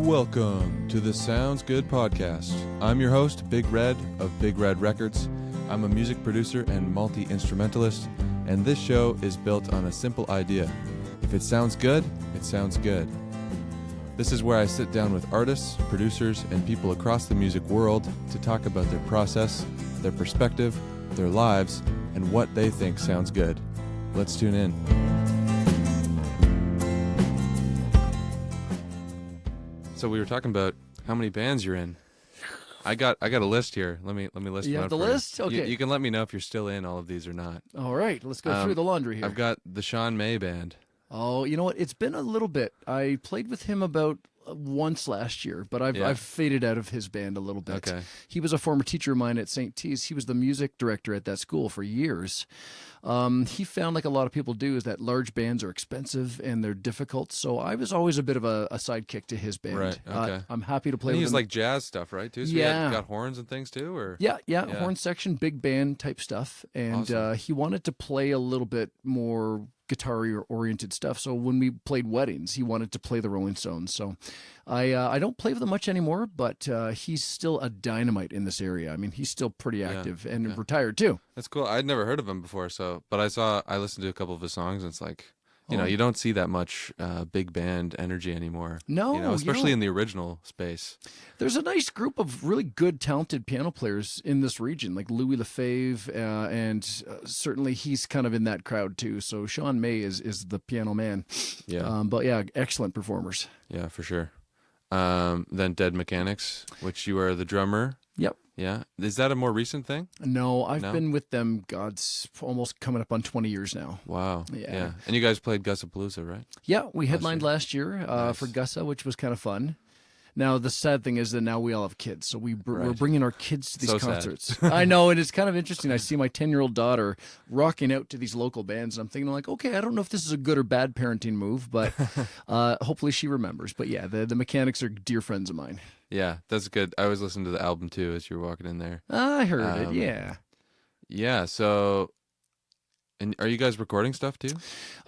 Welcome to the Sounds Good podcast. I'm your host, Big Red of Big Red Records. I'm a music producer and multi-instrumentalist, and this show is built on a simple idea. If it sounds good, it sounds good. This is where I sit down with artists, producers, and people across the music world to talk about their process, their perspective, their lives, and what they think sounds good. Let's tune in. So we were talking about how many bands you're in. I got a list here. Let me list them You out have the for list? you. Okay. You can let me know if you're still in all of these or not. All right, let's go through the laundry here. I've got the Sean May Band. Oh, you know what? It's been a little bit. I played with him about once last year, but I've faded out of his band a little bit. Okay. He was a former teacher of mine at St. T's. He was the music director at that school for years. He found, like a lot of people do, is that large bands are expensive and they're difficult. So I was always a bit of a sidekick to his band. Right, okay. I'm happy to play And with he's him. like jazz stuff, right? Too? So Yeah. he got horns and things too, or Yeah, horn section, big band type stuff. And Awesome. he wanted to play a little bit more guitar-oriented stuff. So when we played weddings, he wanted to play the Rolling Stones. So I don't play with him much anymore, but he's still a dynamite in this area. I mean, he's still pretty active and retired too. That's cool. I'd never heard of him before, but I listened to a couple of his songs, and it's like, you don't see that much big band energy anymore. No, especially in the original space. There's a nice group of really good, talented piano players in this region, like Louis Lefebvre, and certainly he's kind of in that crowd too. So Sean May is the piano man. Yeah. But yeah, excellent performers. Yeah, for sure. Then Dead Mechanics, which you are the drummer. Yep. Yeah. Is that a more recent thing? No, I've been with them, God's almost coming up on 20 years now. Wow. Yeah. And you guys played Gussapalooza, right? Yeah, we headlined last year for Gussa, which was kind of fun. Now, the sad thing is that now we all have kids, so we're bringing our kids to these concerts. I know, and it's kind of interesting. I see my 10-year-old daughter rocking out to these local bands, and I'm thinking, like, okay, I don't know if this is a good or bad parenting move, but hopefully she remembers. But yeah, the Mechanics are dear friends of mine. Yeah, that's good. I was listening to the album, too, as you were walking in there. I heard it, yeah. Yeah, so... And are you guys recording stuff, too?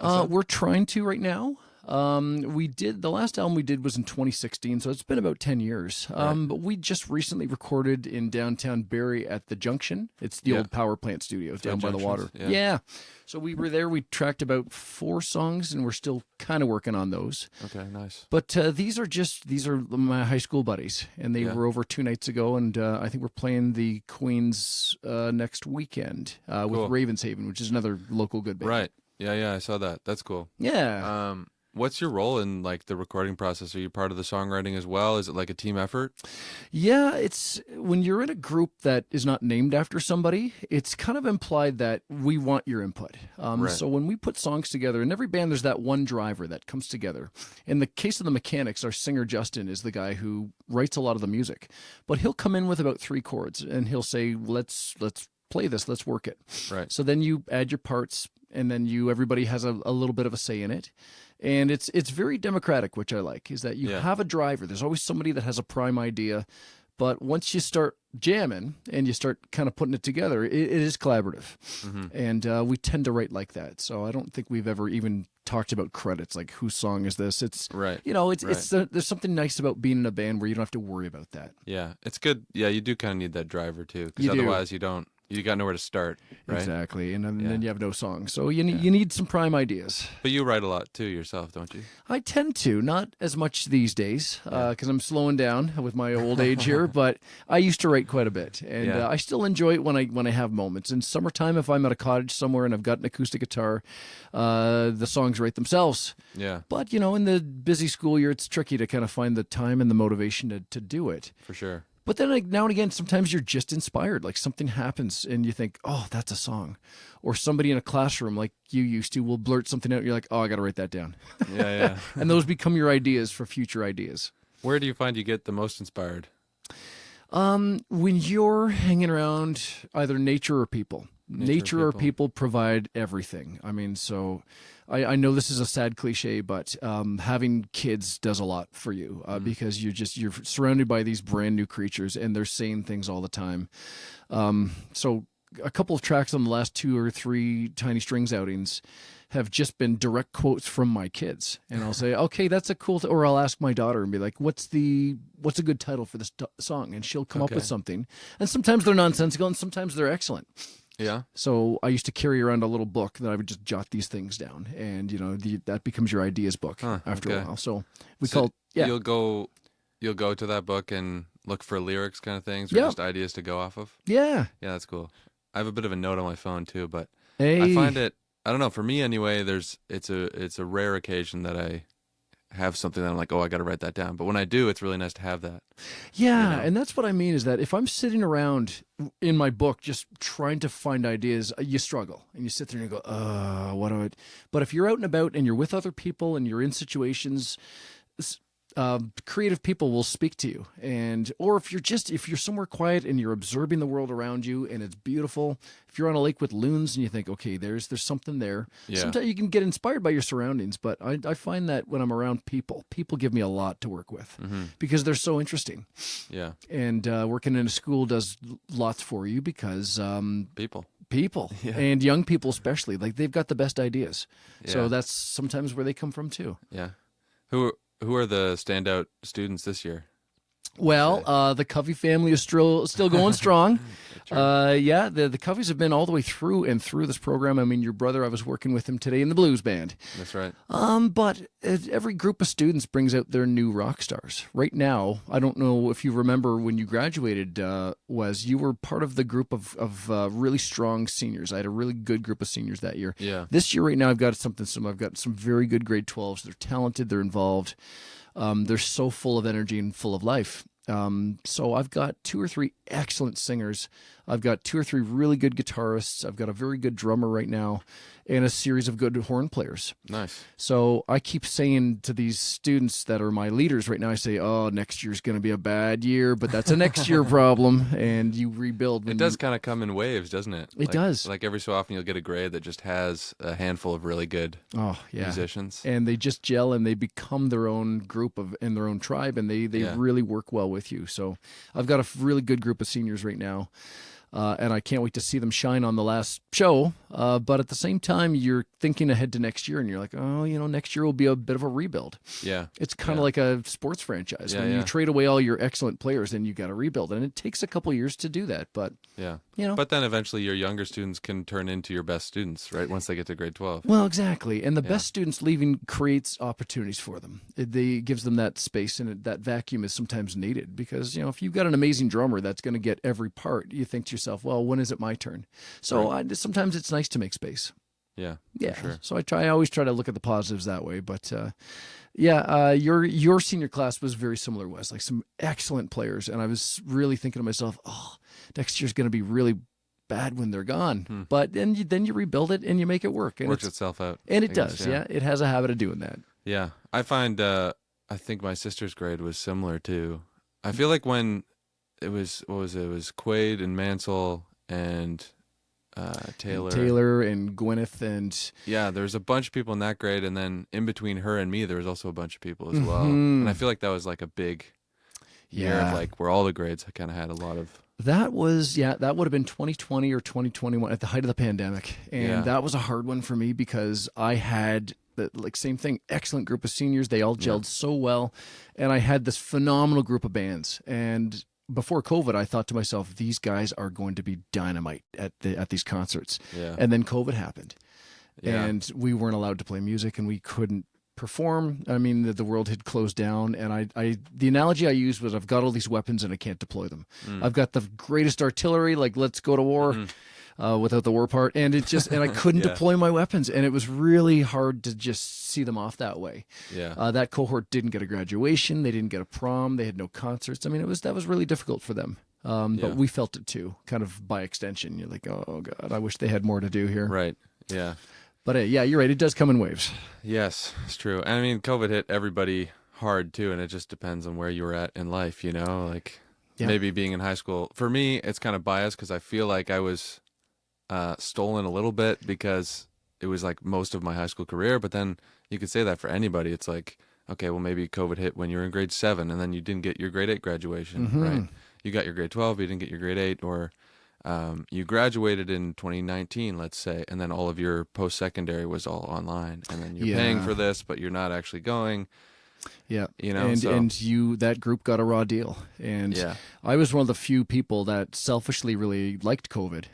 We're trying to right now. The last album we did was in 2016, so it's been about 10 years. But we just recently recorded in downtown Barrie at the Junction. It's the old power plant studio down by the water. Yeah. So we were there. We tracked about 4 songs, and we're still kind of working on those. Okay, nice. But these are my high school buddies, and they were over 2 nights ago, and I think we're playing the Queens next weekend with Ravenshaven, which is another local good band. Right. Yeah, I saw that. That's cool. Yeah. What's your role in like the recording process? Are you part of the songwriting as well? Is it like a team effort? Yeah, it's when you're in a group that is not named after somebody, it's kind of implied that we want your input. So when we put songs together, in every band there's that one driver that comes together. In the case of the Mechanics, our singer Justin is the guy who writes a lot of the music. But he'll come in with about 3 chords and he'll say, let's play this, let's work it. Right. So then you add your parts, and then everybody has a little bit of a say in it. And it's very democratic, which I like, is that you have a driver. There's always somebody that has a prime idea. But once you start jamming and you start kind of putting it together, it is collaborative. Mm-hmm. And we tend to write like that. So I don't think we've ever even talked about credits, like whose song is this? It's there's something nice about being in a band where you don't have to worry about that. Yeah, it's good. Yeah, you do kind of need that driver too, because otherwise you got nowhere to start, right? Exactly, and then you have no song. So you need some prime ideas. But you write a lot too yourself, don't you? I tend to, not as much these days, because I'm slowing down with my old age here. But I used to write quite a bit, and I still enjoy it when I have moments. In summertime, if I'm at a cottage somewhere and I've got an acoustic guitar, the songs write themselves. Yeah. But in the busy school year, it's tricky to kind of find the time and the motivation to do it. For sure. But then now and again, sometimes you're just inspired. Like something happens and you think, oh, that's a song. Or somebody in a classroom like you used to will blurt something out. And you're like, oh, I got to write that down. Yeah. And those become your ideas for future ideas. Where do you find you get the most inspired? When you're hanging around either nature or people. Nature or people provide everything. I mean, so I know this is a sad cliche, but having kids does a lot for you because you're surrounded by these brand new creatures and they're saying things all the time. So a couple of tracks on the last 2 or 3 Tiny Strings outings have just been direct quotes from my kids, and I'll say, okay, that's a cool, or I'll ask my daughter and be like, what's a good title for this song? And she'll come up with something. And sometimes they're nonsensical and sometimes they're excellent. Yeah. So I used to carry around a little book that I would just jot these things down, and that becomes your ideas book after a while. So you'll go to that book and look for lyrics kind of things, or just ideas to go off of. Yeah, that's cool. I have a bit of a note on my phone too, but hey. I find it, I don't know, for me anyway, it's a rare occasion that I have something that I'm like, oh, I got to write that down. But when I do, it's really nice to have that. Yeah, and that's what I mean, is that if I'm sitting around in my book just trying to find ideas, you struggle. And you sit there and you go, what do I... But if you're out and about and you're with other people and you're in situations... creative people will speak to you, or if you're somewhere quiet and you're observing the world around you and it's beautiful. If you're on a lake with loons and you think, okay, there's something there. Yeah. Sometimes you can get inspired by your surroundings, but I find that when I'm around people give me a lot to work with because they're so interesting. Yeah, and working in a school does lots for you because people and young people especially, like, they've got the best ideas. Yeah. So that's sometimes where they come from too. Yeah. Who are the standout students this year? Well, the Covey family is still going strong. The Coveys have been all the way through this program. I mean, your brother, I was working with him today in the blues band. That's right. But every group of students brings out their new rock stars. Right now, I don't know if you remember when you graduated, Wes, you were part of the group of really strong seniors. I had a really good group of seniors that year. Yeah. This year, right now, I've got some very good grade 12s. They're talented. They're involved. They're so full of energy and full of life. So I've got 2 or 3 excellent singers. I've got 2 or 3 really good guitarists. I've got a very good drummer right now and a series of good horn players. Nice. So I keep saying to these students that are my leaders right now, I say, oh, next year's going to be a bad year, but that's a next year problem, and you rebuild. It does kind of come in waves, doesn't it? It does. Like every so often you'll get a grade that just has a handful of really good musicians. And they just gel and they become their own group in their own tribe, and they really work well with you. So I've got a really good group of seniors right now. And I can't wait to see them shine on the last show. But at the same time, you're thinking ahead to next year, and you're like, oh, next year will be a bit of a rebuild. Yeah. It's kind of like a sports franchise. When you trade away all your excellent players, then you got to rebuild. And it takes a couple years to do that. But, But then eventually your younger students can turn into your best students, right? Once they get to grade 12. Well, exactly. And the best students leaving creates opportunities for them. It gives them that space, and that vacuum is sometimes needed. Because, if you've got an amazing drummer that's going to get every part, you think to yourself, well, when is it my turn? So sometimes it's nice to make space. Yeah. Sure. So I always try to look at the positives that way. But your senior class was very similar, Wes. Like, some excellent players, and I was really thinking to myself, oh, next year's going to be really bad when they're gone. But then you rebuild it and you make it work. And works itself out. And it does. Yeah. It has a habit of doing that. Yeah. I find I think my sister's grade was similar too. I feel like when it was Quaid and Mansell and Taylor and Gwyneth, and there was a bunch of people in that grade, and then in between her and me there was also a bunch of people as well. And I feel like that was like a big year of like where all the grades kind of had a lot of. That would have been 2020 or 2021 at the height of the pandemic, and that was a hard one for me because I had same thing, excellent group of seniors. They all gelled so well, and I had this phenomenal group of bands. And before COVID, I thought to myself, these guys are going to be dynamite at these concerts. Yeah. And then COVID happened, and we weren't allowed to play music, and we couldn't perform. I mean, the world had closed down, and the analogy I used was, I've got all these weapons and I can't deploy them. I've got the greatest artillery, like, let's go to war. Without the war part, and I couldn't deploy my weapons, and it was really hard to just see them off that way. Yeah, that cohort didn't get a graduation, they didn't get a prom, they had no concerts. I mean, that was really difficult for them. But we felt it too, kind of by extension. You're like, oh God, I wish they had more to do here. Right. Yeah. But you're right. It does come in waves. Yes, it's true. And I mean, COVID hit everybody hard too, and it just depends on where you were at in life. Like maybe being in high school. For me, it's kind of biased because I feel like I was stolen a little bit because it was like most of my high school career. But then you could say that for anybody. It's like, okay, well, maybe COVID hit when you were in grade 7 and then you didn't get your grade 8 graduation, right? You got your grade 12, but you didn't get your grade 8, or you graduated in 2019, let's say, and then all of your post-secondary was all online, and then you're paying for this, but you're not actually going. Yeah, So. and you that group got a raw deal, and I was one of the few people that selfishly really liked COVID.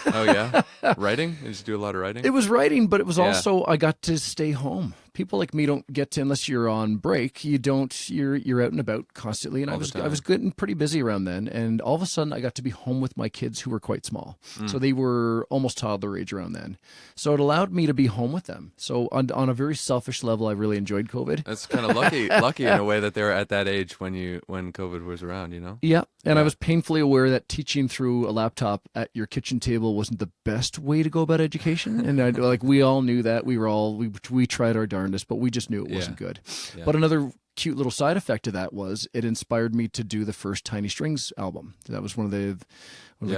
Oh yeah, writing? Did you do a lot of writing? It was writing, but it was also I got to stay home. People like me don't get to, unless you're on break. You don't. You're out and about constantly, and I was getting pretty busy around then. And all of a sudden, I got to be home with my kids who were quite small, so they were almost toddler age around then. So it allowed me to be home with them. So on a very selfish level, I really enjoyed COVID. That's kind of lucky in a way that they were at that age when COVID was around. Yeah, and I was painfully aware that teaching through a laptop at your kitchen table wasn't the best way to go about education, and we all knew that. We tried our darndest, but we just knew it wasn't good. Yeah. But another cute little side effect of that was it inspired me to do the first Tiny Strings album. That was one of the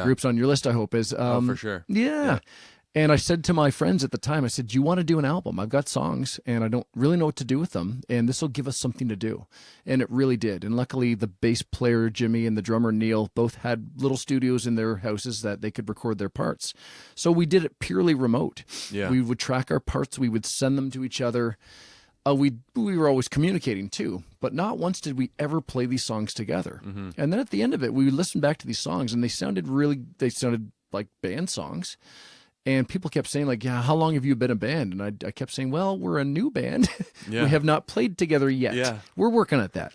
groups on your list, I hope, is for sure. Yeah. And I said to my friends at the time, I said, do you want to do an album? I've got songs and I don't really know what to do with them, and this will give us something to do. And it really did. And luckily the bass player Jimmy and the drummer Neil both had little studios in their houses that they could record their parts. So we did it purely remote. Yeah. We would track our parts, we would send them to each other. We were always communicating too, but not once did we ever play these songs together. Mm-hmm. And then at the end of it, we would listen back to these songs, and they sounded like band songs. And people kept saying, like, yeah, how long have you been a band? And I kept saying, well, we're a new band. We have not played together yet. Yeah. We're working at that.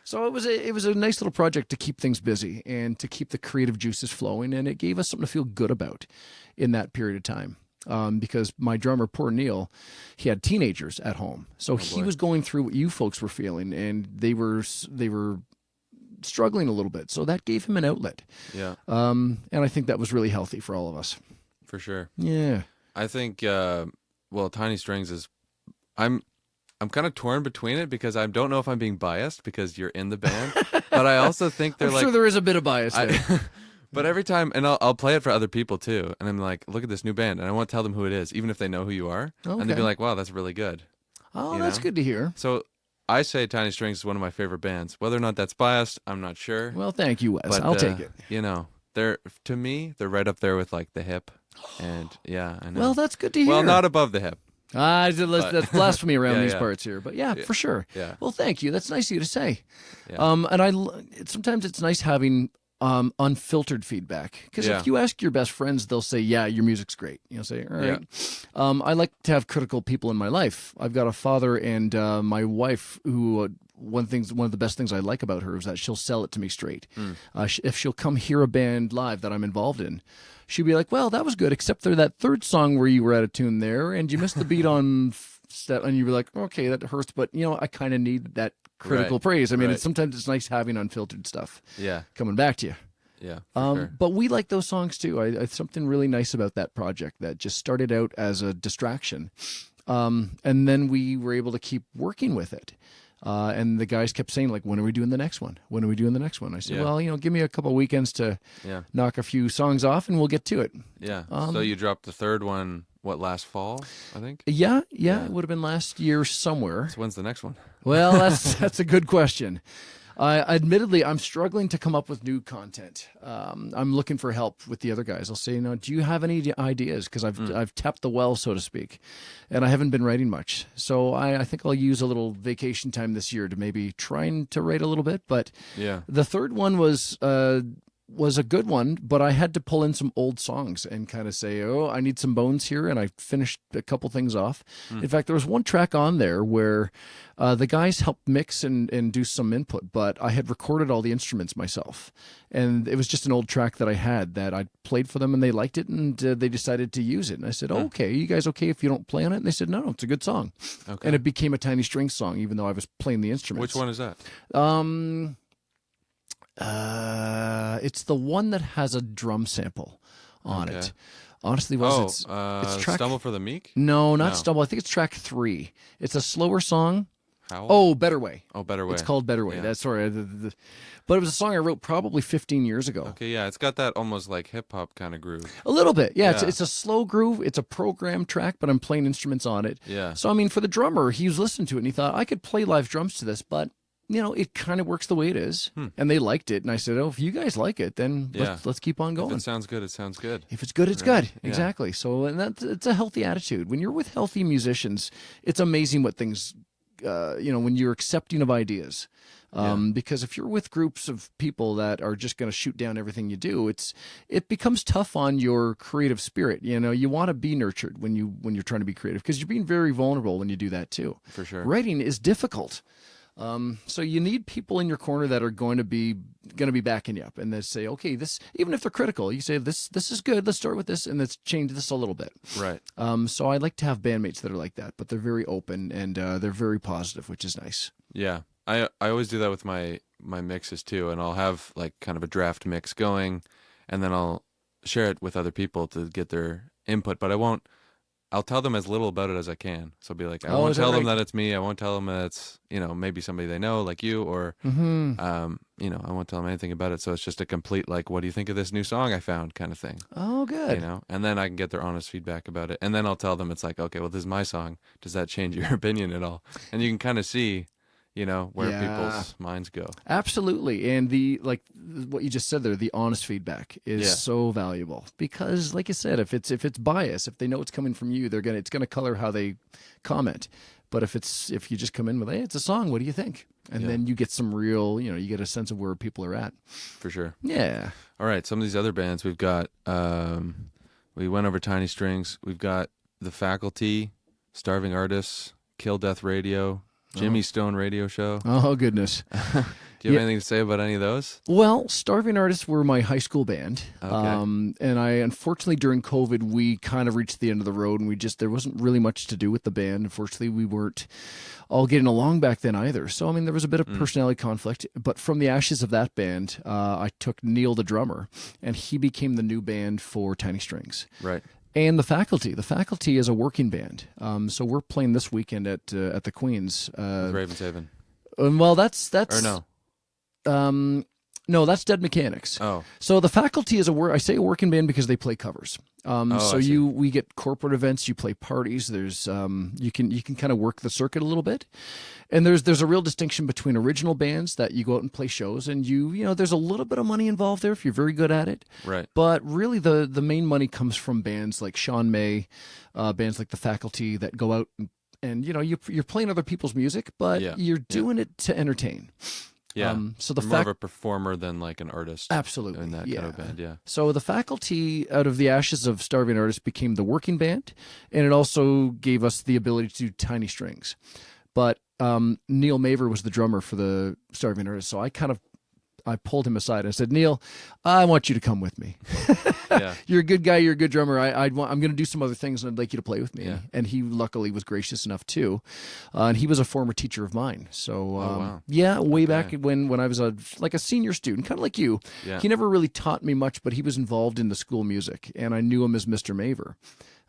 So it was a nice little project to keep things busy and to keep the creative juices flowing. And it gave us something to feel good about in that period of time. Because my drummer, poor Neil, he had teenagers at home. So he was going through what you folks were feeling, and they were struggling a little bit. So that gave him an outlet. Yeah. And I think that was really healthy for all of us. For sure. Yeah. I think, Tiny Strings is, I'm kind of torn between it because I don't know if I'm being biased because you're in the band, but I also think they're I'm sure there is a bit of bias there. But every time, and I'll play it for other people too, and I'm like, look at this new band, and I won't tell them who it is, even if they know who you are, and they'll be like, wow, that's really good. Oh, that's good to hear. So I say Tiny Strings is one of my favorite bands. Whether or not that's biased, I'm not sure. Well, thank you, Wes. But, I'll take it. To me, they're right up there with like the Hip. And yeah, I know. Well, that's good to hear. Well, not above the Hip. That's blasphemy around these parts here, but yeah, for sure. Yeah. Well, thank you. That's nice of you to say. Yeah. And sometimes it's nice having unfiltered feedback, because if you ask your best friends, they'll say, "Yeah, your music's great." Say, "All right." Yeah. I like to have critical people in my life. I've got a father and my wife who. One of the best things I like about her is that she'll sell it to me straight. If she'll come hear a band live that I'm involved in, she'll be like, well, that was good, except for that third song where you were out of tune there, and you missed the beat on step, and you'd be like, okay, that hurts, but I kind of need that critical praise. I mean, sometimes it's nice having unfiltered stuff coming back to you. Yeah, sure. But we like those songs too. I something really nice about that project that just started out as a distraction, and then we were able to keep working with it. And the guys kept saying, like, when are we doing the next one? When are we doing the next one? I said, well, give me a couple of weekends to knock a few songs off and we'll get to it. Yeah. So you dropped the third one, last fall, I think? Yeah. It would have been last year somewhere. So when's the next one? Well, that's a good question. Admittedly, I'm struggling to come up with new content. I'm looking for help with the other guys. I'll say, do you have any ideas? Because I've tapped the well, so to speak, and I haven't been writing much. So I think I'll use a little vacation time this year to maybe trying to write a little bit. But the third one was a good one, but I had to pull in some old songs and kind of say, I need some bones here, and I finished a couple things off. In fact, there was one track on there where the guys helped mix and do some input, but I had recorded all the instruments myself, and it was just an old track that I had that I played for them, and they liked it, and they decided to use it. And I said, okay, you guys okay if you don't play on it? And they said, no, it's a good song. Okay. And it became a Tiny String song, even though I was playing the instruments. Which one is that? It's the one that has a drum sample on it. Honestly, it's track... Stumble for the Meek? No, not Stumble. I think it's track 3. It's a slower song. Howl? Oh, Better Way. Oh, Better Way. It's called Better Way. Yeah. That's sorry. But it was a song I wrote probably 15 years ago. Okay, yeah. It's got that almost like hip-hop kind of groove. A little bit, yeah. It's a slow groove. It's a programmed track, but I'm playing instruments on it. Yeah. So, I mean, for the drummer, he was listening to it, and he thought, I could play live drums to this, but it kind of works the way it is. And they liked it. And I said, oh, if you guys like it, then let's keep on going. If it sounds good, it sounds good. If it's good, it's good. Yeah. Exactly. So, and it's a healthy attitude. When you're with healthy musicians, it's amazing what things, when you're accepting of ideas. Because if you're with groups of people that are just going to shoot down everything you do, it becomes tough on your creative spirit. You want to be nurtured when you're trying to be creative, because you're being very vulnerable when you do that too. For sure. Writing is difficult. So you need people in your corner that are going to be backing you up, and they say, okay, this, even if they're critical, you say this is good. Let's start with this, and let's change this a little bit. Right. So I like to have bandmates that are like that, but they're very open and they're very positive, which is nice. Yeah. I always do that with my mixes too, and I'll have like kind of a draft mix going, and then I'll share it with other people to get their input, but I'll tell them as little about it as I can. So I'll be like, I won't tell them that it's me. I won't tell them that it's, maybe somebody they know like you, or, I won't tell them anything about it. So it's just a complete, like, what do you think of this new song I found kind of thing. Oh, good. And then I can get their honest feedback about it. And then I'll tell them, it's like, okay, well, this is my song. Does that change your opinion at all? And you can kind of see, where people's minds go. Absolutely. And what you just said there, the honest feedback is so valuable, because like you said, if it's bias, if they know it's coming from you, it's going to color how they comment. But if you just come in with, hey, it's a song, what do you think? And then you get some real, you get a sense of where people are at. For sure. Yeah. All right. Some of these other bands we've got, we went over Tiny Strings. We've got The Faculty, Starving Artists, Kill Death Radio, Jimmy Stone Radio Show. Oh, goodness. Do you have anything to say about any of those? Well, Starving Artists were my high school band. Okay. And unfortunately, during COVID, we kind of reached the end of the road, and there wasn't really much to do with the band. Unfortunately, we weren't all getting along back then either. So, there was a bit of personality conflict. But from the ashes of that band, I took Neil, the drummer, and he became the new band for Tiny Strings. Right. And The Faculty is a working band. So we're playing this weekend at the Queen's. Ravenshaven. Well, that's Or no. No, that's Dead Mechanics. Oh. So The Faculty is a working band because they play covers. We get corporate events, you play parties. There's you can kind of work the circuit a little bit. And there's a real distinction between original bands that you go out and play shows, and there's a little bit of money involved there if you're very good at it. Right. But really the main money comes from bands like Sean May, bands like The Faculty that go out and you're playing other people's music, but you're doing it to entertain. Yeah. So more of a performer than like an artist. Absolutely. In that kind of band, yeah. So The Faculty, out of the ashes of Starving Artists, became the working band, and it also gave us the ability to do Tiny Strings. But Neil Maver was the drummer for the Starving Artists, so I pulled him aside and I said, Neil, I want you to come with me. Yeah. You're a good guy. You're a good drummer. I'm going to do some other things, and I'd like you to play with me. Yeah. And he luckily was gracious enough too. And he was a former teacher of mine. So wow. way back when I was a senior student, kind of like you. Yeah. He never really taught me much, but he was involved in the school music, and I knew him as Mr. Maver.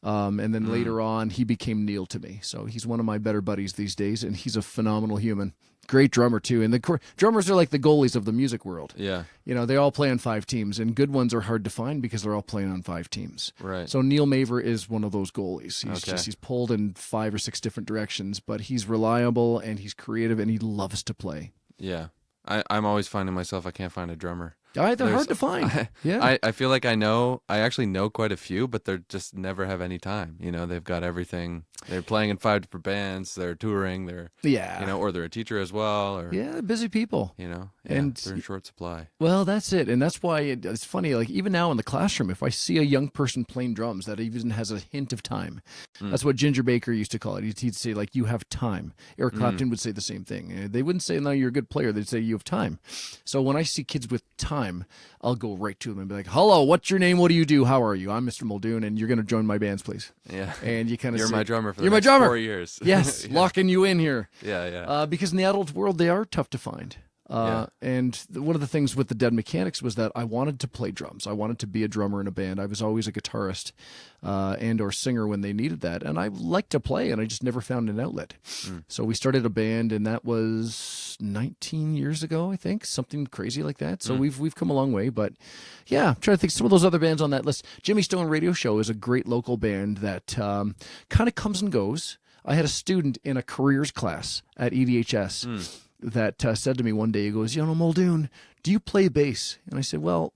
And then later on, he became Neil to me. So he's one of my better buddies these days, and he's a phenomenal human. Great drummer, too. And the drummers are like the goalies of the music world. Yeah. They all play on 5 teams, and good ones are hard to find because they're all playing on 5 teams. Right. So Neil Maver is one of those goalies. Okay. He's pulled in 5 or 6 different directions, but he's reliable, and he's creative, and he loves to play. Yeah. I'm always finding myself, I can't find a drummer. They're hard to find. I feel like I actually know quite a few, but they just never have any time. They've got everything. They're playing in 5 different bands. They're touring. They're or they're a teacher as well. Or busy people. And they're in short supply. Well, that's it, and that's why it's funny. Like even now in the classroom, if I see a young person playing drums that even has a hint of time, that's what Ginger Baker used to call it. He'd say like, "You have time." Eric Clapton would say the same thing. They wouldn't say, "No, you're a good player." They'd say, "You have time." So when I see kids with time, I'll go right to them and be like, "Hello, what's your name? What do you do? How are you? I'm Mr. Muldoon, and you're going to join my bands, please." Yeah. And you kind of you're my drummer for the you're my next drummer. 4 years. Yes, locking you in here. Yeah. Because in the adult world, they are tough to find. And one of the things with the Dead Mechanics was that I wanted to play drums. I wanted to be a drummer in a band. I was always a guitarist and or singer when they needed that. And I liked to play, and I just never found an outlet. So we started a band, and that was 19 years ago, I think, something crazy like that. So we've come a long way. But yeah, I'm trying to think some of those other bands on that list. Jimmy Stone Radio Show is a great local band that kind of comes and goes. I had a student in a careers class at EDHS. that said to me one day, he goes, Muldoon, do you play bass? And I said, well,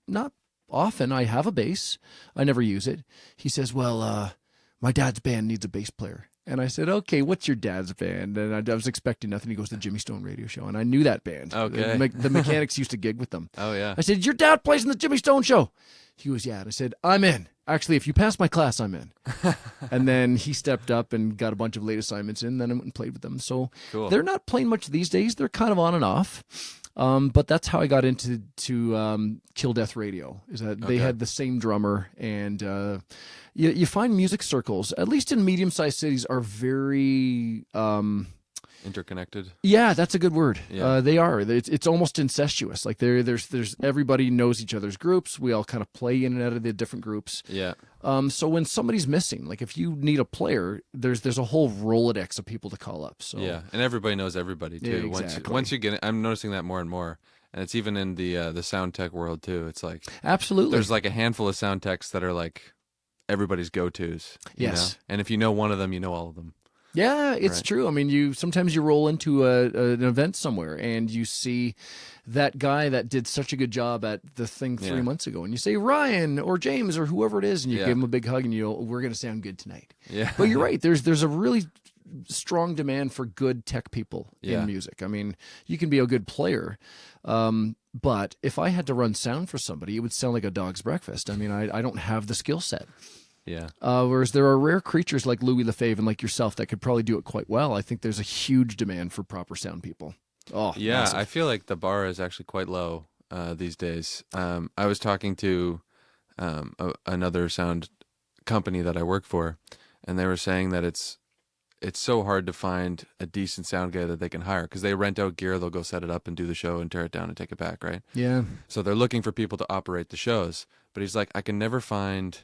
not often. I have a bass. I never use it. He says, well, my dad's band needs a bass player. And I said, okay, what's your dad's band? And I was expecting nothing. He goes to the Jimmy Stone radio show. And I knew that band. Okay. The Mechanics used to gig with them. Oh, yeah. I said, your dad plays in the Jimmy Stone show? He goes, yeah. And I said, I'm in. Actually, if you pass my class, I'm in. And then he stepped up and got a bunch of late assignments in. Then I went and played with them. So cool. They're not playing much these days. They're kind of on and off. But that's how I got into Kill Death Radio, is that they had the same drummer. And you find music circles, at least in medium-sized cities, are very... interconnected. Yeah, that's a good word. Yeah. They are. It's almost incestuous. Like there's everybody knows each other's groups. We all kind of play in and out of the different groups. Yeah. So when somebody's missing, like if you need a player, there's a whole Rolodex of people to call up. So yeah, and everybody knows everybody too. Yeah, exactly. Once you get it, I'm noticing that more and more. And it's even in the sound tech world too. It's like absolutely. There's like a handful of sound techs that are like everybody's go-tos. Yes. Know? And if you know one of them, you know all of them. Yeah, it's true. I mean, sometimes you roll into an event somewhere and you see that guy that did such a good job at the thing 3 months ago, and you say Ryan or James or whoever it is, and you give him a big hug, and we're going to sound good tonight. Yeah. But you're right. There's a really strong demand for good tech people in music. I mean, you can be a good player, but if I had to run sound for somebody, it would sound like a dog's breakfast. I mean, I don't have the skill set. Yeah. Whereas there are rare creatures like Louis Lefebvre and like yourself that could probably do it quite well. I think there's a huge demand for proper sound people. Oh, yeah. massive. I feel like the bar is actually quite low these days. I was talking to another sound company that I work for, and they were saying that it's so hard to find a decent sound guy that they can hire because they rent out gear, they'll go set it up and do the show and tear it down and take it back, right? Yeah. So they're looking for people to operate the shows. But he's like, I can never find...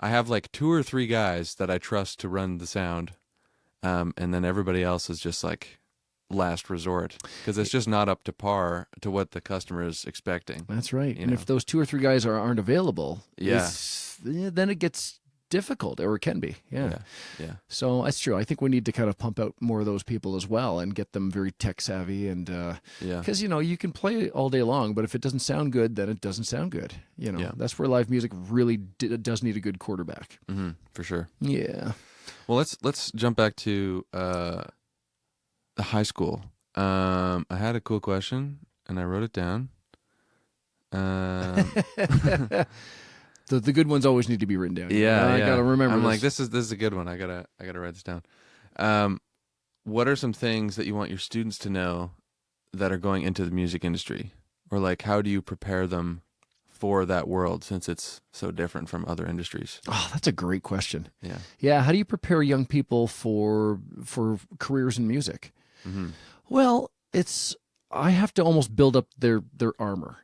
I have like 2 or 3 guys that I trust to run the sound, and then everybody else is just like last resort because it's just not up to par to what the customer is expecting. That's right. And if those 2 or 3 guys aren't available, then it gets difficult, or it can be. Yeah. So that's true. I think we need to kind of pump out more of those people as well and get them very tech savvy. And because you can play all day long, but if it doesn't sound good, then it doesn't sound good. That's where live music really does need a good quarterback. Mm-hmm, for sure. Yeah. Well, let's jump back to the high school. I had a cool question and I wrote it down. The good ones always need to be written down. Yeah, I gotta remember. I'm this. like, this is a good one. I gotta write this down. What are some things that you want your students to know that are going into the music industry, or like how do you prepare them for that world since it's so different from other industries? Oh, that's a great question. Yeah. Yeah. How do you prepare young people for careers in music? Mm-hmm. Well, I have to almost build up their armor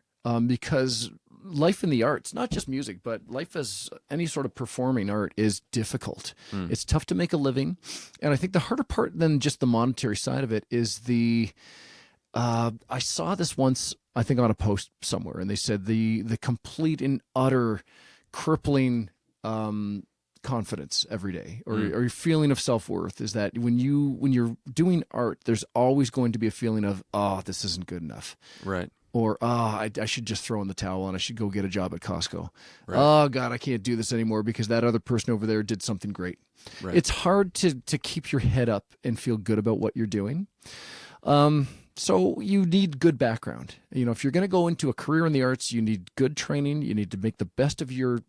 because life in the arts, not just music, but life as any sort of performing art is difficult. It's tough to make a living. And I think the harder part than just the monetary side of it is I saw this once, I think on a post somewhere, and they said the complete and utter crippling confidence every day or your feeling of self-worth is that when you're doing art, there's always going to be a feeling of, this isn't good enough. Right. Or, I should just throw in the towel and I should go get a job at Costco. Right. Oh, God, I can't do this anymore because that other person over there did something great. Right. It's hard to keep your head up and feel good about what you're doing. So you need good background. If you're going to go into a career in the arts, you need good training. You need to make the best of your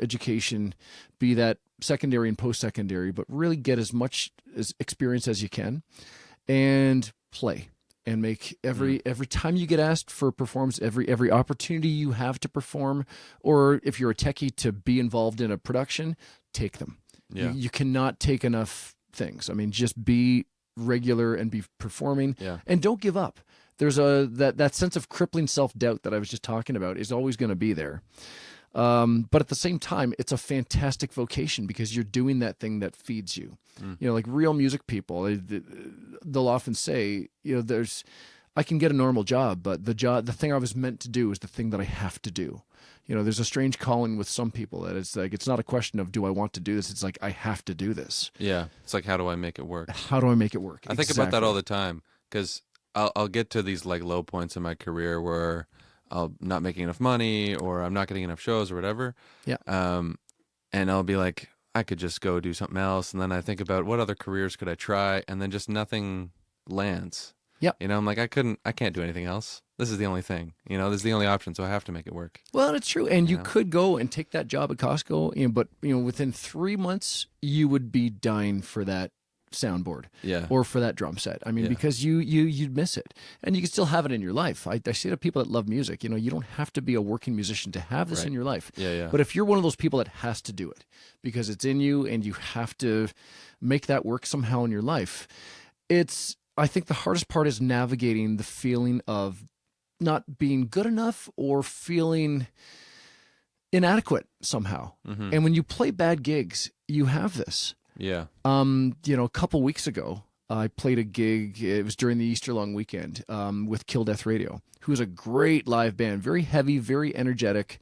education, be that secondary and post-secondary, but really get as much experience as you can and play. And make every time you get asked for a performance, every opportunity you have to perform, or if you're a techie to be involved in a production, take them. Yeah. You cannot take enough things. I mean, just be regular and be performing, and don't give up. There's that sense of crippling self-doubt that I was just talking about is always going to be there. But at the same time, it's a fantastic vocation because you're doing that thing that feeds you. Like real music people, they'll often say, I can get a normal job, but the thing I was meant to do is the thing that I have to do. There's a strange calling with some people that it's like, it's not a question of, do I want to do this? It's like, I have to do this. Yeah. It's like, how do I make it work? How do I make it work? I think about that all the time because I'll get to these like low points in my career where I'm not making enough money or I'm not getting enough shows or whatever. Yeah. And I'll be like, I could just go do something else. And then I think about what other careers could I try, and then just nothing lands. Yep. I'm like, I can't do anything else. This is the only thing, this is the only option. So I have to make it work. Well, it's true. And you could go and take that job at Costco, but within 3 months, you would be dying for that soundboard or for that drum set. I mean, because you'd miss it, and you can still have it in your life. I say to people that love music, you don't have to be a working musician to have this in your life. But if you're one of those people that has to do it because it's in you and you have to make that work somehow in your life, I think the hardest part is navigating the feeling of not being good enough or feeling inadequate somehow. And when you play bad gigs, you have this. Yeah. A couple weeks ago, I played a gig. It was during the Easter long weekend with Kill Death Radio, who is a great live band, very heavy, very energetic,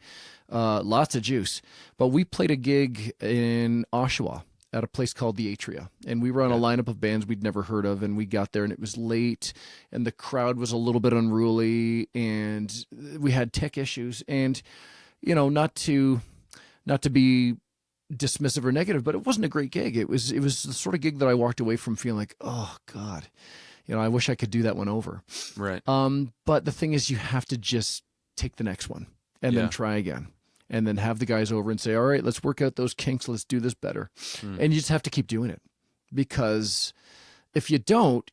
lots of juice. But we played a gig in Oshawa at a place called the Atria, and we were on a lineup of bands we'd never heard of, and we got there and it was late, and the crowd was a little bit unruly, and we had tech issues, and not to be dismissive or negative, but it wasn't a great gig. It was the sort of gig that I walked away from feeling like, oh God, I wish I could do that one over. Right. But the thing is, you have to just take the next one and then try again, and then have the guys over and say, all right, let's work out those kinks. Let's do this better. And you just have to keep doing it, because if you don't,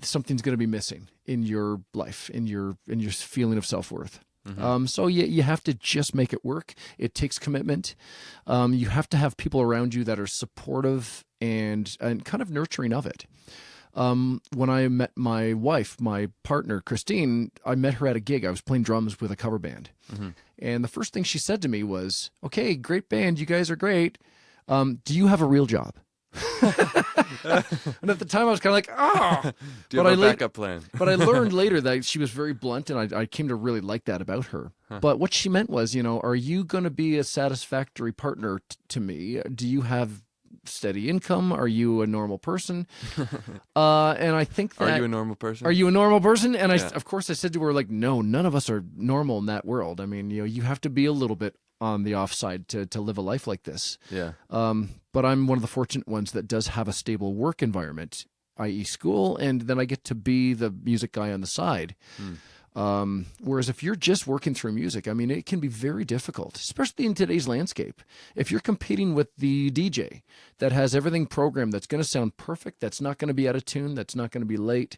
something's going to be missing in your life, in your feeling of self-worth. So you have to just make it work. It takes commitment. You have to have people around you that are supportive and kind of nurturing of it. When I met my wife, my partner, Christine, I met her at a gig. I was playing drums with a cover band. And the first thing she said to me was, okay, great band. You guys are great. Do you have a real job? And at the time I was kind of like, do you have a backup plan? But I learned later that she was very blunt, and I came to really like that about her. But what she meant was, are you going to be a satisfactory partner to me? Do you have steady income? Are you a normal person? And I think that... Are you a normal person? Are you a normal person? And of course I said to her, like, no, none of us are normal in that world. I mean, you have to be a little bit on the offside to live a life like this. Yeah. But I'm one of the fortunate ones that does have a stable work environment, i.e. school, and then I get to be the music guy on the side. Whereas if you're just working through music, I mean, it can be very difficult, especially in today's landscape. If you're competing with the DJ that has everything programmed, that's going to sound perfect, that's not going to be out of tune, that's not going to be late,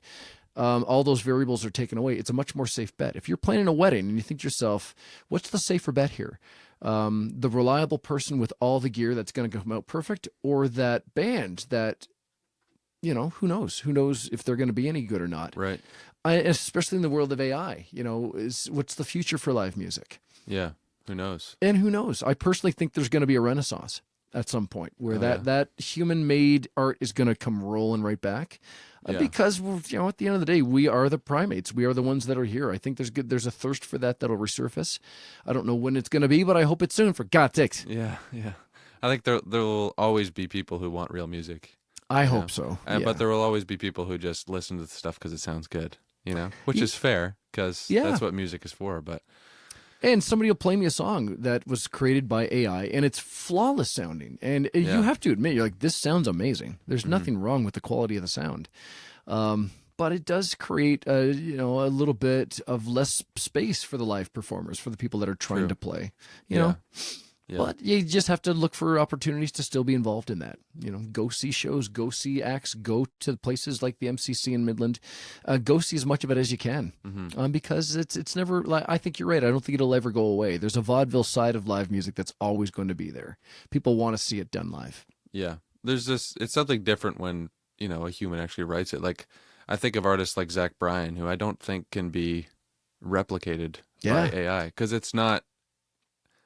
all those variables are taken away. It's a much more safe bet. If you're planning a wedding and you think to yourself, what's the safer bet here? The reliable person with all the gear that's going to come out perfect, or that band that, who knows? Who knows if they're going to be any good or not? Right. Especially in the world of AI, what's the future for live music? Yeah. Who knows? And who knows? I personally think there's going to be a renaissance at some point where that human-made art is going to come rolling right back. Because, at the end of the day, we are the primates. We are the ones that are here. I think there's a thirst for that'll resurface. I don't know when it's going to be, but I hope it's soon, for God's sakes. Yeah. I think there will always be people who want real music. I hope so. But there will always be people who just listen to the stuff because it sounds good, which is fair, because that's what music is for. But and somebody will play me a song that was created by AI, and it's flawless sounding. And you have to admit, you're like, this sounds amazing. There's nothing wrong with the quality of the sound. But it does create a little bit of less space for the live performers, for the people that are trying to play. You know. Yeah. But you just have to look for opportunities to still be involved in that. Go see shows, go see acts, go to places like the MCC in Midland, go see as much of it as you can, because it's never. I think you're right. I don't think it'll ever go away. There's a vaudeville side of live music that's always going to be there. People want to see it done live. Yeah, there's this. It's something different when a human actually writes it. Like I think of artists like Zach Bryan, who I don't think can be replicated by AI, because it's not.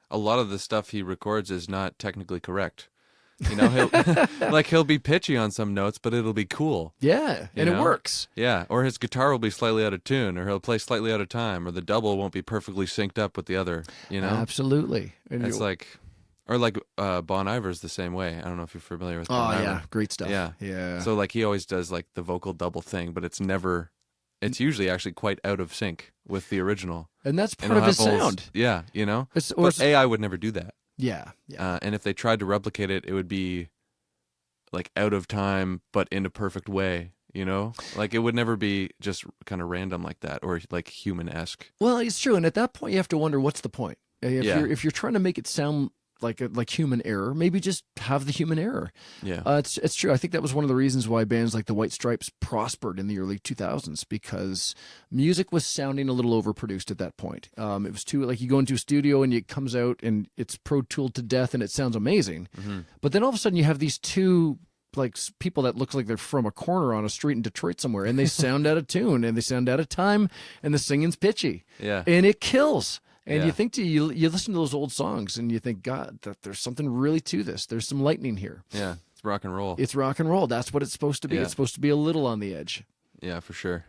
A lot of the stuff he records is not technically correct. He'll be pitchy on some notes, but it'll be cool. Yeah, and it works. Yeah, or his guitar will be slightly out of tune, or he'll play slightly out of time, or the double won't be perfectly synced up with the other. Absolutely. And it's Bon Iver's the same way. I don't know if you're familiar with Bon Iver. Yeah, great stuff. Yeah. So he always does the vocal double thing, but it's never it's usually actually quite out of sync with the original. And that's part it'll of his have sound. Yeah, you know? But AI would never do that. Yeah. And if they tried to replicate it, it would be like out of time, but in a perfect way, you know? Like it would never be just kind of random like that or like human-esque. Well, it's true. And at that point, you have to wonder, what's the point? If you're trying to make it sound like human error, maybe just have the human error. Yeah. It's true. I think that was one of the reasons why bands like the White Stripes prospered in the early 2000s, because music was sounding a little overproduced at that point. It was too, like, you go into a studio and it comes out and it's Pro Tooled to death and it sounds amazing. Mm-hmm. But then all of a sudden you have these two like people that looks like they're from a corner on a street in Detroit somewhere, and they sound out of tune and they sound out of time, and the singing's pitchy. Yeah. And it kills. And you think you listen to those old songs and you think, God, that there's something really to this. There's some lightning here. Yeah, it's rock and roll. It's rock and roll. That's what it's supposed to be. Yeah. It's supposed to be a little on the edge. Yeah, for sure.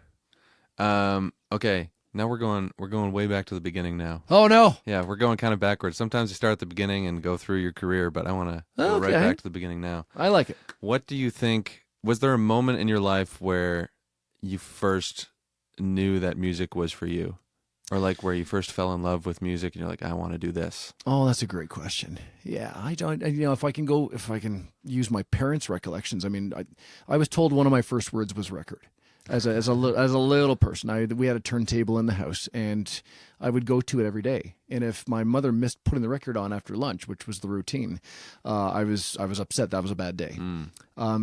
Okay, now we're going way back to the beginning now. Oh no. Yeah, we're going kind of backwards. Sometimes you start at the beginning and go through your career, but I want to go right back to the beginning now. I like it. What do you think? Was there a moment in your life where you first knew that music was for you? Or like where you first fell in love with music and you're like, I want to do this? Oh, that's a great question. Yeah, I don't, if I can use my parents' recollections, I mean, I was told one of my first words was record. As a little person, we had a turntable in the house, and I would go to it every day. And if my mother missed putting the record on after lunch, which was the routine, I was upset. That was a bad day.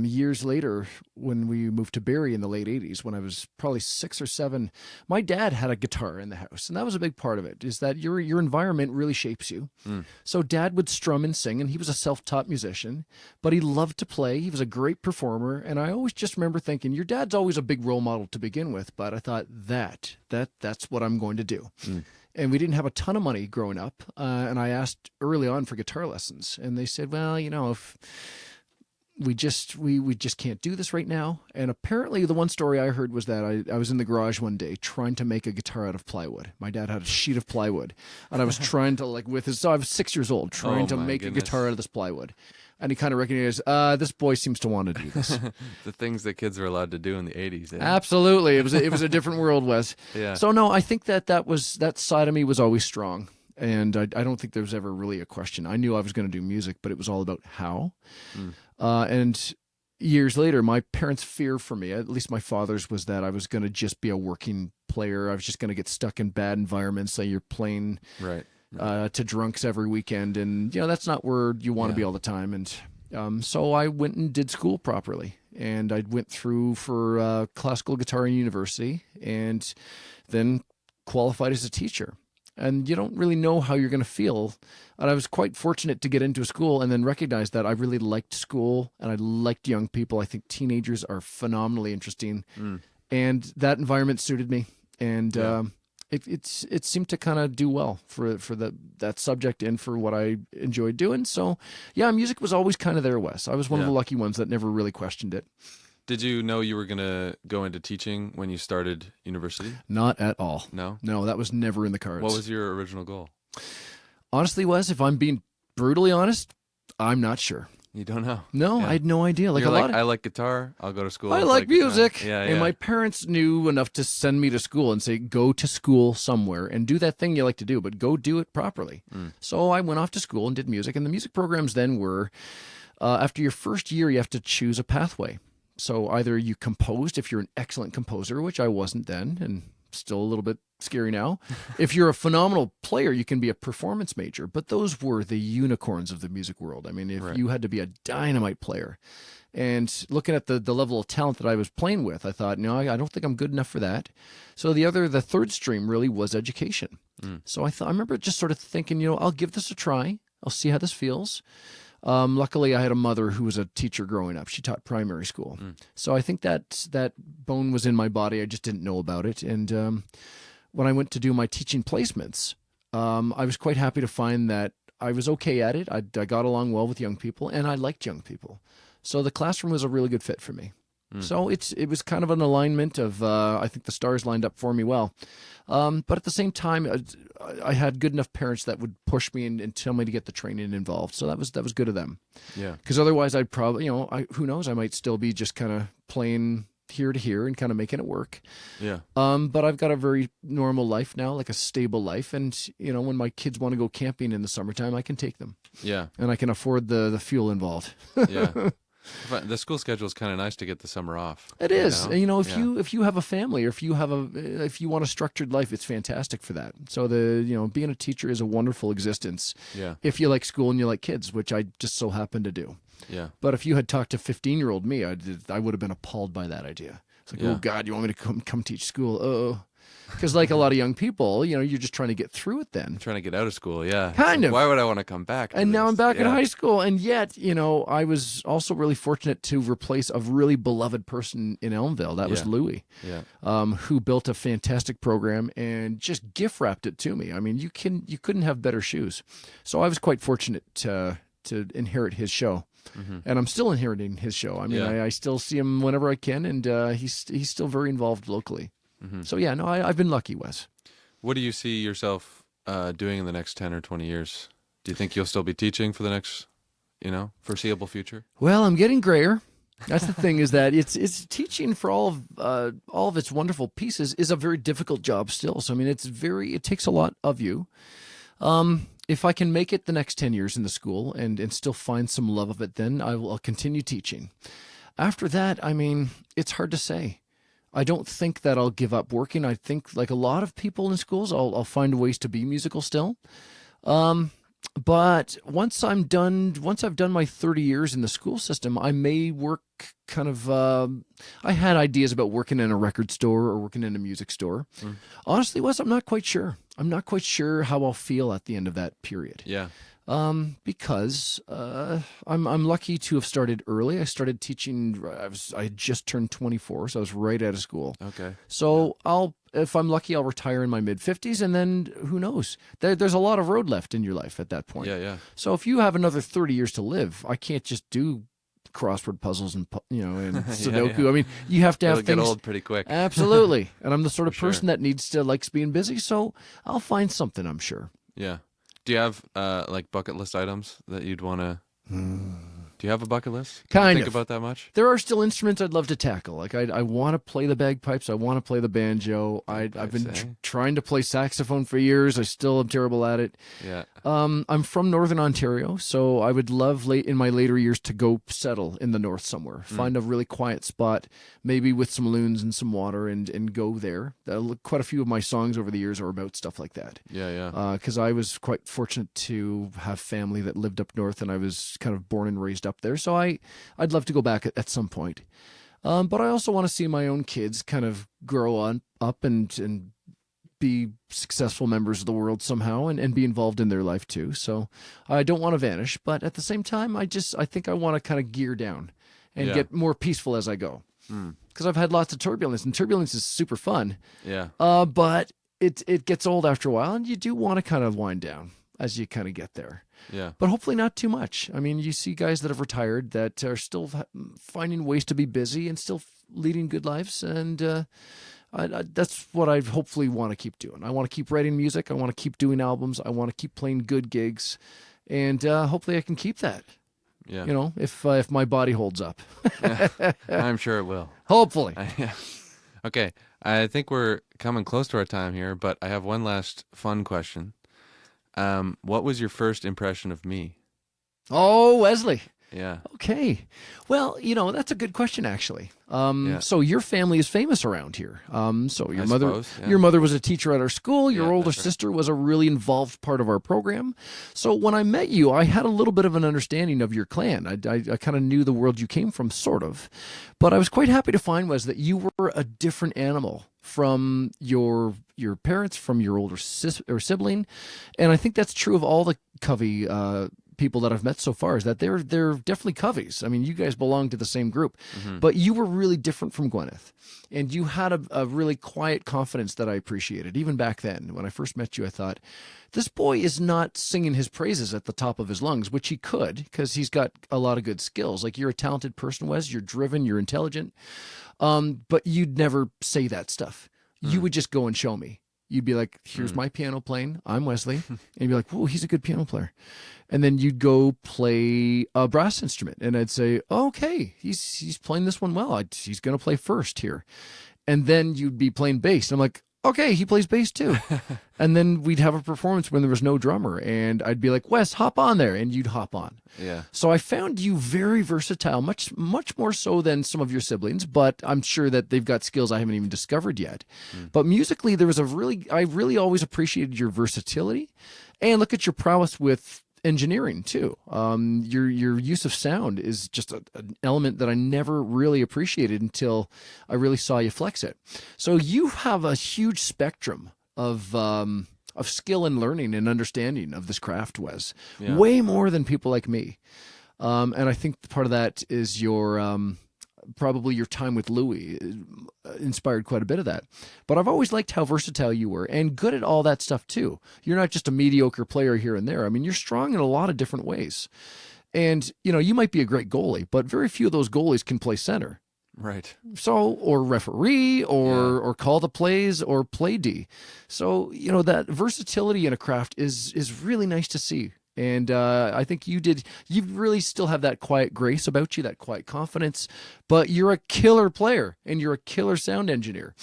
Years later, when we moved to Barrie in the late 80s, when I was probably 6 or 7, my dad had a guitar in the house, and that was a big part of it, is that your environment really shapes you. So Dad would strum and sing, and he was a self-taught musician, but he loved to play. He was a great performer, and I always just remember thinking, your dad's always a big role model to begin with, but I thought that's what I'm going to do. And we didn't have a ton of money growing up, and I asked early on for guitar lessons, and they said, well, if we just can't do this right now. And apparently the one story I heard was that I was in the garage one day trying to make a guitar out of plywood. My dad had a sheet of plywood, and I was trying to so I was 6 years old trying to make a guitar out of this plywood. And he kind of recognized, this boy seems to want to do this. The things that kids were allowed to do in the 80s. Eh? Absolutely. It was a different world, Wes. Yeah. So no, I think that side of me was always strong. And I don't think there was ever really a question. I knew I was going to do music, but it was all about how. And years later, my parents' fear for me, at least my father's, was that I was going to just be a working player. I was just going to get stuck in bad environments. So you're playing to drunks every weekend. And, that's not where you want to be all the time. And so I went and did school properly. And I went through for classical guitar in university and then qualified as a teacher. And you don't really know how you're going to feel. And I was quite fortunate to get into a school and then recognize that I really liked school and I liked young people. I think teenagers are phenomenally interesting. And that environment suited me. And it seemed to kind of do well for that subject and for what I enjoyed doing. So, music was always kind of there, Wes. I was one of the lucky ones that never really questioned it. Did you know you were going to go into teaching when you started university? Not at all. No? No, that was never in the cards. What was your original goal? Honestly, Wes, if I'm being brutally honest, I'm not sure. You don't know? No, I had no idea. I like guitar. I'll go to school. I like music. Yeah, and my parents knew enough to send me to school and say, go to school somewhere and do that thing you like to do, but go do it properly. So I went off to school and did music. And the music programs then were, after your first year, you have to choose a pathway. So either you composed if you're an excellent composer, which I wasn't then, and still a little bit scary now. If you're a phenomenal player, you can be a performance major. But those were the unicorns of the music world. I mean, if you had to be a dynamite player. And looking at the level of talent that I was playing with, I thought, no, I don't think I'm good enough for that. So the third stream really was education. So I remember just sort of thinking, I'll give this a try. I'll see how this feels. Luckily, I had a mother who was a teacher growing up. She taught primary school. So I think that bone was in my body. I just didn't know about it. And when I went to do my teaching placements, I was quite happy to find that I was okay at it. I got along well with young people, and I liked young people. So the classroom was a really good fit for me. So it was kind of an alignment of, I think the stars lined up for me well. But at the same time, I had good enough parents that would push me and tell me to get the training involved. So that was good of them. Yeah. Because otherwise I'd probably, who knows, I might still be just kind of playing here to here and kind of making it work. Yeah. But I've got a very normal life now, like a stable life. And, when my kids want to go camping in the summertime, I can take them. Yeah. And I can afford the fuel involved. Yeah. The school schedule is kind of nice to get the summer off. It is. And, if you have a family, or if you want a structured life, it's fantastic for that. So being a teacher is a wonderful existence. Yeah. If you like school and you like kids, which I just so happen to do. Yeah. But if you had talked to 15-year-old me, I would have been appalled by that idea. It's like, oh God, you want me to come teach school? Oh. Because like a lot of young people, you're just trying to get through it then. Trying to get out of school, yeah. Kind of. Why would I want to come back? And now I'm back in high school. And yet, I was also really fortunate to replace a really beloved person in Elmville. That was Louie, who built a fantastic program and just gift wrapped it to me. I mean, you couldn't have better shoes. So I was quite fortunate to inherit his show. Mm-hmm. And I'm still inheriting his show. I mean, I still see him whenever I can, and he's still very involved locally. Mm-hmm. So yeah, no, I've been lucky, Wes. What do you see yourself doing in the next 10 or 20 years? Do you think you'll still be teaching for the next, foreseeable future? Well, I'm getting grayer. That's the thing, is that it's teaching, for all of its wonderful pieces, is a very difficult job still. So I mean, it takes a lot of you. If I can make it the next 10 years in the school and still find some love of it, then I'll continue teaching. After that, I mean, it's hard to say. I don't think that I'll give up working. I think, like a lot of people in schools, I'll find ways to be musical still. But once I've done my 30 years in the school system, I may work kind of, I had ideas about working in a record store or working in a music store. Mm. Honestly, Wes, I'm not quite sure. I'm not quite sure how I'll feel at the end of that period. Yeah. Because I'm lucky to have started early. I started teaching. I had just turned 24, so I was right out of school. Okay. So if I'm lucky, I'll retire in my mid-50s, and then who knows? There's a lot of road left in your life at that point. Yeah, yeah. So if you have another 30 years to live, I can't just do crossword puzzles and and Sudoku. Yeah. I mean, you have to have It'll things. Get old pretty quick. Absolutely, and I'm the sort of For person that likes being busy. So I'll find something, I'm sure. Yeah. Do you have like bucket list items that you'd want to? Do you have a bucket list? Kind think of. about that much? There are still instruments I'd love to tackle. Like I want to play the bagpipes. I want to play the banjo. I've been trying to play saxophone for years. I still am terrible at it. Yeah. I'm from Northern Ontario, so I would love in my later years to go settle in the north somewhere. Find a really quiet spot, maybe with some loons and some water, and go there. Quite a few of my songs over the years are about stuff like that. Yeah, yeah. Because I was quite fortunate to have family that lived up north, and I was kind of born and raised up there. So I'd love to go back at some point. But I also want to see my own kids kind of grow up and be successful members of the world somehow, and be involved in their life too. So I don't want to vanish, but at the same time, I think I want to kind of gear down and get more peaceful as I go. Because I've had lots of turbulence, and turbulence is super fun. Yeah. But it gets old after a while, and you do want to kind of wind down as you kind of get there. Yeah. But hopefully not too much. I mean, you see guys that have retired that are still finding ways to be busy and still leading good lives. And that's what I hopefully want to keep doing. I want to keep writing music. I want to keep doing albums. I want to keep playing good gigs. And hopefully I can keep that. Yeah. If my body holds up. I'm sure it will. Hopefully. Yeah. Okay. I think we're coming close to our time here, but I have one last fun question. What was your first impression of me? Oh, Wesley. Yeah. Okay. Well, that's a good question, actually. So your family is famous around here. So your mother was a teacher at our school. Your older sister was a really involved part of our program. So when I met you, I had a little bit of an understanding of your clan. I kind of knew the world you came from, sort of. But I was quite happy to find, Wes, that you were a different animal from your parents, from your older sibling. And I think that's true of all the Covey people that I've met so far, is that they're definitely Coveys. I mean, you guys belong to the same group, but you were really different from Gwyneth, and you had a really quiet confidence that I appreciated. Even back then, when I first met you, I thought, this boy is not singing his praises at the top of his lungs, which he could, because he's got a lot of good skills. Like, you're a talented person, Wes. You're driven, you're intelligent, but you'd never say that stuff. You would just go and show me. You'd be like, here's my piano playing. I'm Wesley. And you'd be like, whoa, he's a good piano player. And then you'd go play a brass instrument. And I'd say, okay, he's playing this one well. He's going to play first here. And then you'd be playing bass. And I'm like, okay, he plays bass too. And then we'd have a performance when there was no drummer. And I'd be like, Wes, hop on there. And you'd hop on. Yeah. So I found you very versatile, much more so than some of your siblings, but I'm sure that they've got skills I haven't even discovered yet. But musically, I really always appreciated your versatility. And look at your prowess with engineering too. Your use of sound is just an element that I never really appreciated until I really saw you flex it. So you have a huge spectrum of skill and learning and understanding of this craft, Wes. Yeah. Way more than people like me. And I think part of that is your probably your time with Louis inspired quite a bit of that. But I've always liked how versatile you were and good at all that stuff too. You're not just a mediocre player here and there. I mean, you're strong in a lot of different ways. And, you might be a great goalie, but very few of those goalies can play center. Right. So, or referee, or call the plays, or play D. So, that versatility in a craft is really nice to see. And I think you really still have that quiet grace about you, that quiet confidence, but you're a killer player and you're a killer sound engineer.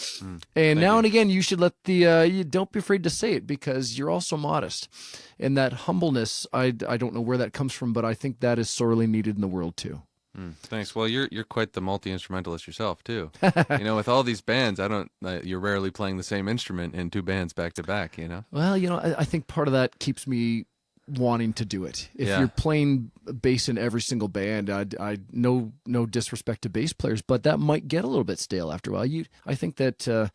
And now and again, you should let you don't be afraid to say it because you're also modest. And that humbleness, I don't know where that comes from, but I think that is sorely needed in the world too. Thanks. Well, you're quite the multi-instrumentalist yourself too. With all these bands, you're rarely playing the same instrument in two bands back to back. Well, I think part of that keeps me wanting to do it. If you're playing bass in every single band, I no disrespect to bass players, but that might get a little bit stale after a while. I think that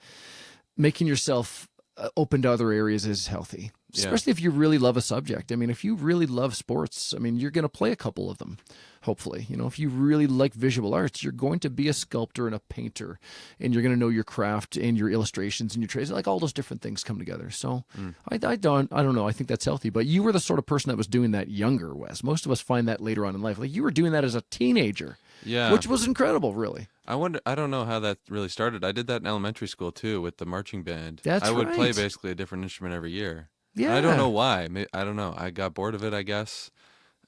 making yourself open to other areas is healthy, especially if you really love a subject. I mean, if you really love sports, you're going to play a couple of them. Hopefully, if you really like visual arts, you're going to be a sculptor and a painter, and you're going to know your craft and your illustrations and your trades. Like all those different things come together. So I don't know. I think that's healthy. But you were the sort of person that was doing that younger, Wes. Most of us find that later on in life. Like you were doing that as a teenager, which was incredible, really. I don't know how that really started. I did that in elementary school too with the marching band. I would play basically a different instrument every year. Yeah. I don't know why. I don't know. I got bored of it, I guess.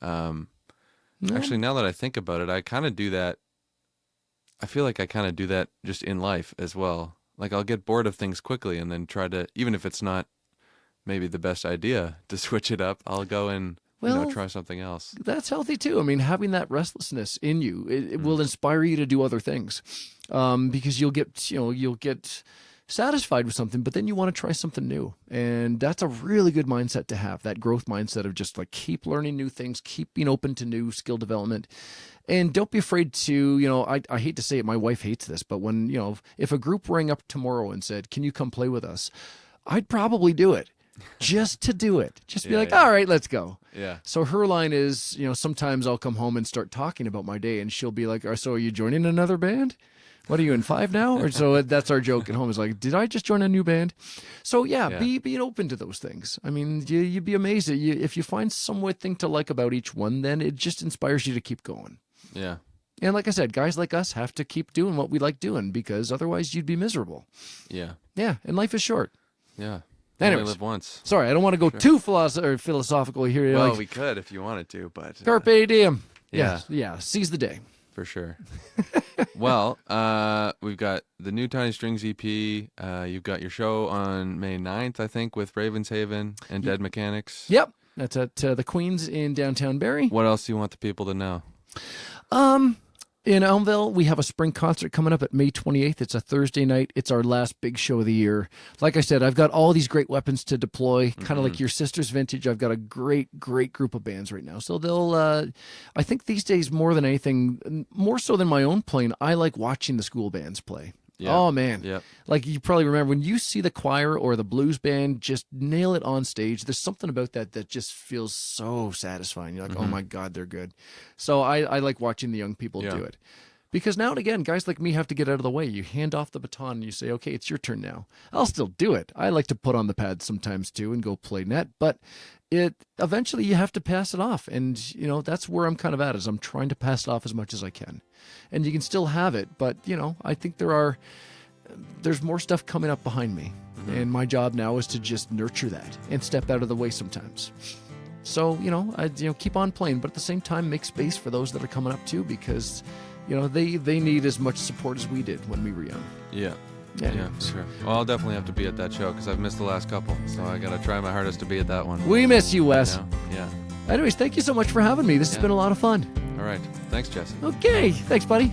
Actually, now that I think about it, I kind of do that. I feel like I kind of do that just in life as well. Like I'll get bored of things quickly and then try to, even if it's not maybe the best idea to switch it up, I'll go and try something else. That's healthy too. Having that restlessness in you, it will inspire you to do other things, because you'll get satisfied with something, but then you want to try something new. And that's a really good mindset to have, that growth mindset of just like keep learning new things, keep being open to new skill development. And don't be afraid to, I hate to say it, my wife hates this, but when, if a group rang up tomorrow and said, can you come play with us? I'd probably do it. Just to do it. Just be like, all right, let's go. Yeah. So her line is, sometimes I'll come home and start talking about my day and she'll be like, so are you joining another band? What are you in 5 now? Or so that's our joke at home is like, did I just join a new band? So be open to those things. You'd be amazed if you find some thing to like about each one, then it just inspires you to keep going. Yeah. And like I said, guys like us have to keep doing what we like doing because otherwise you'd be miserable. Yeah. Yeah. And life is short. Yeah. Anyways, only live once. Sorry, I don't want to go too philosophical here. Well, we could if you wanted to, but carpe diem. Yeah. Yeah. Seize the day. For sure. Well, we've got the new Tiny Strings EP. You've got your show on May 9th, I think, with Ravenshaven and Dead Mechanics. Yep. That's at the Queens in downtown Barrie. What else do you want the people to know? In Elmville, we have a spring concert coming up at May 28th. It's a Thursday night. It's our last big show of the year. Like I said, I've got all these great weapons to deploy, kind of like your sister's vintage. I've got a great group of bands right now. So they'll, I think these days more than anything, more so than my own playing, I like watching the school bands play. Yep. Oh, man. Yep. Like you probably remember when you see the choir or the blues band just nail it on stage, there's something about that just feels so satisfying. You're like, oh my God, they're good. So I like watching the young people do it. Because now and again, guys like me have to get out of the way. You hand off the baton and you say, okay, it's your turn now. I'll still do it. I like to put on the pads sometimes too and go play net, but eventually you have to pass it off. And, that's where I'm kind of at is I'm trying to pass it off as much as I can. And you can still have it, but, I think there's more stuff coming up behind me. And my job now is to just nurture that and step out of the way sometimes. So, I keep on playing, but at the same time, make space for those that are coming up too, because, they need as much support as we did when we were young. Yeah, for sure. Well, I'll definitely have to be at that show because I've missed the last couple, so I got to try my hardest to be at that one. We miss you, Wes. Yeah. Anyways, thank you so much for having me. This has been a lot of fun. All right. Thanks, Jesse. Okay. Thanks, buddy.